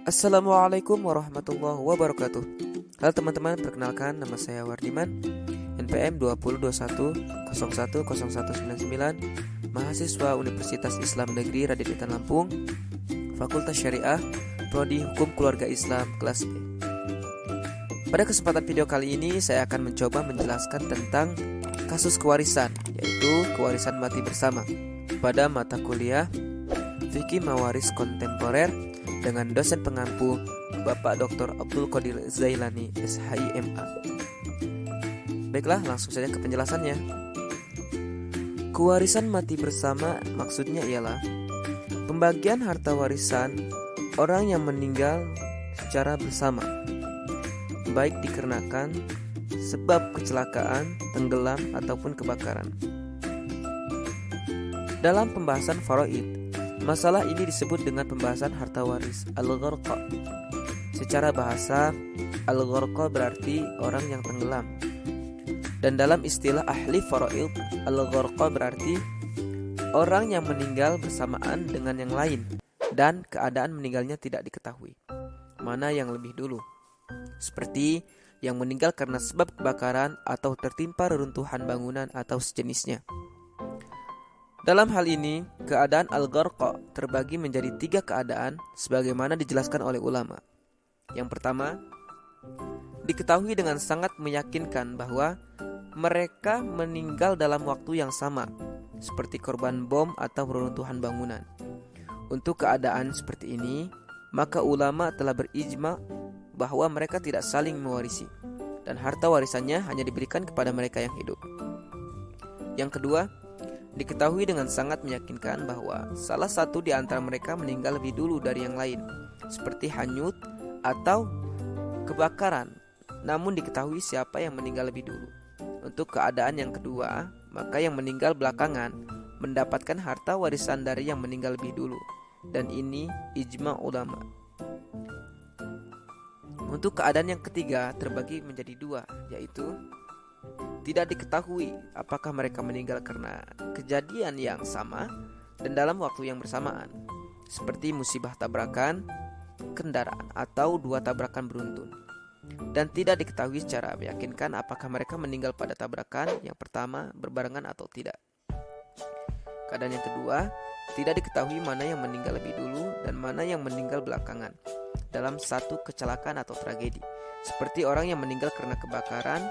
Assalamualaikum warahmatullahi wabarakatuh. Halo teman-teman, perkenalkan nama saya Wardiman, NPM 2021010199, mahasiswa Universitas Islam Negeri Raden Intan Lampung, Fakultas Syariah, Prodi Hukum Keluarga Islam kelas B. Pada kesempatan video kali ini saya akan mencoba menjelaskan tentang kasus kewarisan, yaitu kewarisan mati bersama pada mata kuliah Fikih Mawaris Kontemporer dengan dosen pengampu Bapak Dr. Abdul Qadir Zailani, SHIMA. Baiklah, langsung saja ke penjelasannya. Kewarisan mati bersama maksudnya ialah pembagian harta warisan orang yang meninggal secara bersama, baik dikarenakan sebab kecelakaan, tenggelam, ataupun kebakaran. Dalam pembahasan faraid, masalah ini disebut dengan pembahasan harta waris al-gharqa. Secara bahasa, al-gharqa berarti orang yang tenggelam. Dan dalam istilah ahli faraid, al-gharqa berarti orang yang meninggal bersamaan dengan yang lain dan keadaan meninggalnya tidak diketahui. Mana yang lebih dulu? Seperti yang meninggal karena sebab kebakaran atau tertimpa reruntuhan bangunan atau sejenisnya. Dalam hal ini, keadaan al-gharqa terbagi menjadi 3 keadaan sebagaimana dijelaskan oleh ulama. Yang pertama, diketahui dengan sangat meyakinkan bahwa mereka meninggal dalam waktu yang sama, seperti korban bom atau reruntuhan bangunan. Untuk keadaan seperti ini, maka ulama telah berijma bahwa mereka tidak saling mewarisi, dan harta warisannya hanya diberikan kepada mereka yang hidup. Yang kedua, diketahui dengan sangat meyakinkan bahwa salah satu di antara mereka meninggal lebih dulu dari yang lain, seperti hanyut atau kebakaran, namun diketahui siapa yang meninggal lebih dulu. Untuk keadaan yang kedua, maka yang meninggal belakangan mendapatkan harta warisan dari yang meninggal lebih dulu, dan ini ijma ulama. Untuk keadaan yang ketiga terbagi menjadi 2, yaitu tidak diketahui apakah mereka meninggal karena kejadian yang sama dan dalam waktu yang bersamaan, seperti musibah tabrakan kendaraan atau 2 tabrakan beruntun. Dan tidak diketahui secara meyakinkan apakah mereka meninggal pada tabrakan yang pertama berbarengan atau tidak. Keadaan yang kedua, tidak diketahui mana yang meninggal lebih dulu dan mana yang meninggal belakangan dalam satu kecelakaan atau tragedi, seperti orang yang meninggal karena kebakaran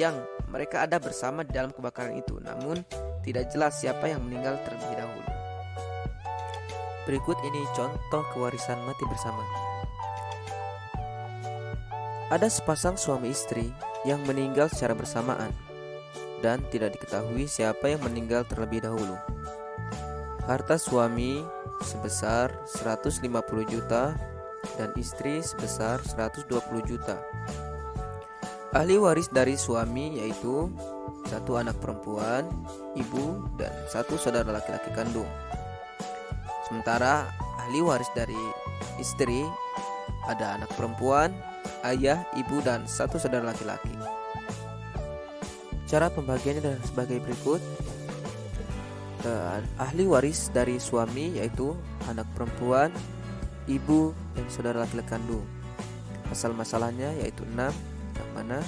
yang mereka ada bersama di dalam kebakaran itu, namun tidak jelas siapa yang meninggal terlebih dahulu. Berikut ini contoh kewarisan mati bersama. Ada sepasang suami istri yang meninggal secara bersamaan dan tidak diketahui siapa yang meninggal terlebih dahulu. Harta suami sebesar 150 juta dan istri sebesar 120 juta. Ahli waris dari suami yaitu 1 anak perempuan, ibu, dan 1 saudara laki-laki kandung. Sementara ahli waris dari istri ada anak perempuan, ayah, ibu, dan 1 saudara laki-laki. Cara pembagiannya adalah sebagai berikut. Ahli waris dari suami yaitu anak perempuan, ibu, dan saudara laki-laki kandung. Asal masalahnya yaitu 6, yang mana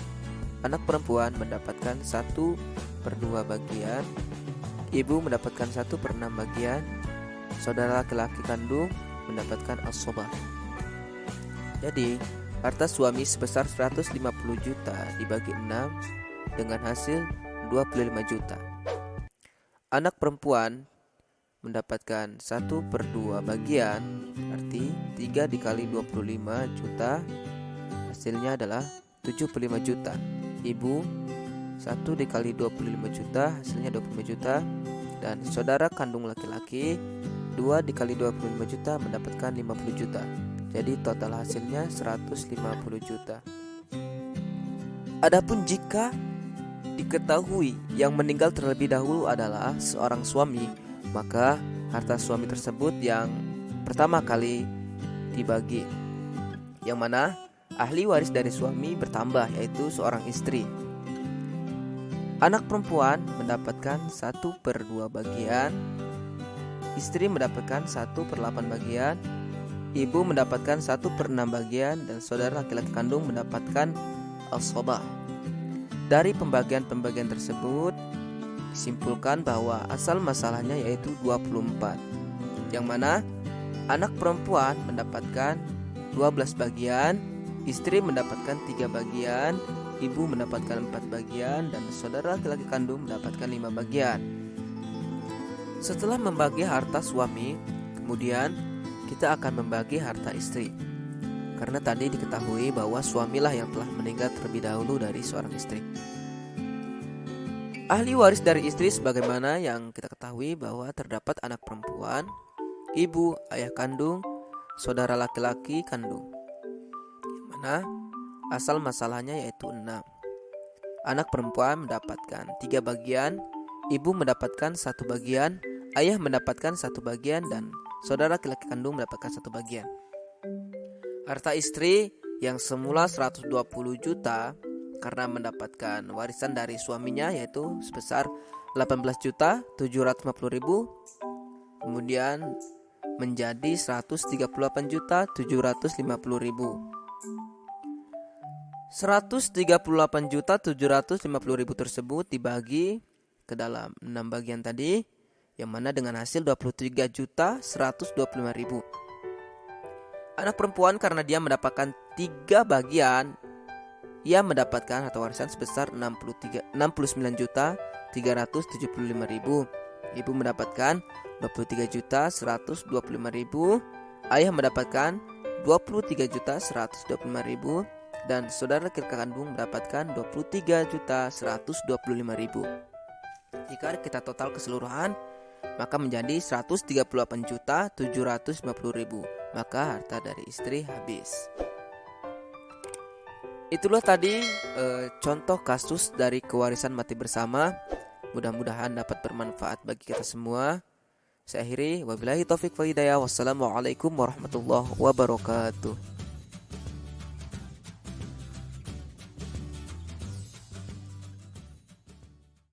anak perempuan mendapatkan 1/2 bagian, ibu mendapatkan 1/6 bagian, saudara laki-laki kandung mendapatkan as-sobah. Jadi harta suami sebesar 150 juta dibagi 6 dengan hasil 25 juta. Anak perempuan mendapatkan 1/2 bagian, arti 3 dikali 25 juta, hasilnya adalah 75 juta. Ibu 1 dikali 25 juta, hasilnya 25 juta. Dan saudara kandung laki-laki 2 dikali 25 juta mendapatkan 50 juta. Jadi total hasilnya 150 juta. Adapun jika diketahui yang meninggal terlebih dahulu adalah seorang suami, maka harta suami tersebut yang pertama kali dibagi, yang mana ahli waris dari suami bertambah yaitu seorang istri. Anak perempuan mendapatkan 1/2 bagian, istri mendapatkan 1/8 bagian, ibu mendapatkan 1/6 bagian dan saudara laki-laki kandung mendapatkan as-sobah. Dari pembagian-pembagian tersebut disimpulkan bahwa asal masalahnya yaitu 24, yang mana anak perempuan mendapatkan 12 bagian, istri mendapatkan 3 bagian, ibu mendapatkan 4 bagian, dan saudara laki-laki kandung mendapatkan 5 bagian. Setelah membagi harta suami, kemudian kita akan membagi harta istri. Karena tadi diketahui bahwa suamilah yang telah meninggal terlebih dahulu dari seorang istri. Ahli waris dari istri sebagaimana yang kita ketahui bahwa terdapat anak perempuan, ibu, ayah kandung, saudara laki-laki kandung, yang mana asal masalahnya yaitu 6. Anak perempuan mendapatkan 3 bagian, ibu mendapatkan 1 bagian, ayah mendapatkan 1 bagian, dan saudara laki-laki kandung mendapatkan 1 bagian. Harta istri yang semula 120 juta karena mendapatkan warisan dari suaminya yaitu sebesar 18.750.000, kemudian menjadi 138.750.000. 138.750.000 tersebut dibagi ke dalam 6 bagian tadi, yang mana dengan hasil 23.125.000. Anak perempuan karena dia mendapatkan 3 bagian, ia mendapatkan harta warisan sebesar 69.375.000. Ibu mendapatkan 23.125.000, ayah mendapatkan 23.125.000, dan saudara laki-laki kandung mendapatkan 23.125.000. Jika kita total keseluruhan, maka menjadi 138.750.000. Maka harta dari istri habis. Itulah tadi contoh kasus dari kewarisan mati bersama. Mudah-mudahan dapat bermanfaat bagi kita semua. Saya akhiri, wabillahi taufiq wal hidayah. Wassalamualaikum warahmatullahi wabarakatuh.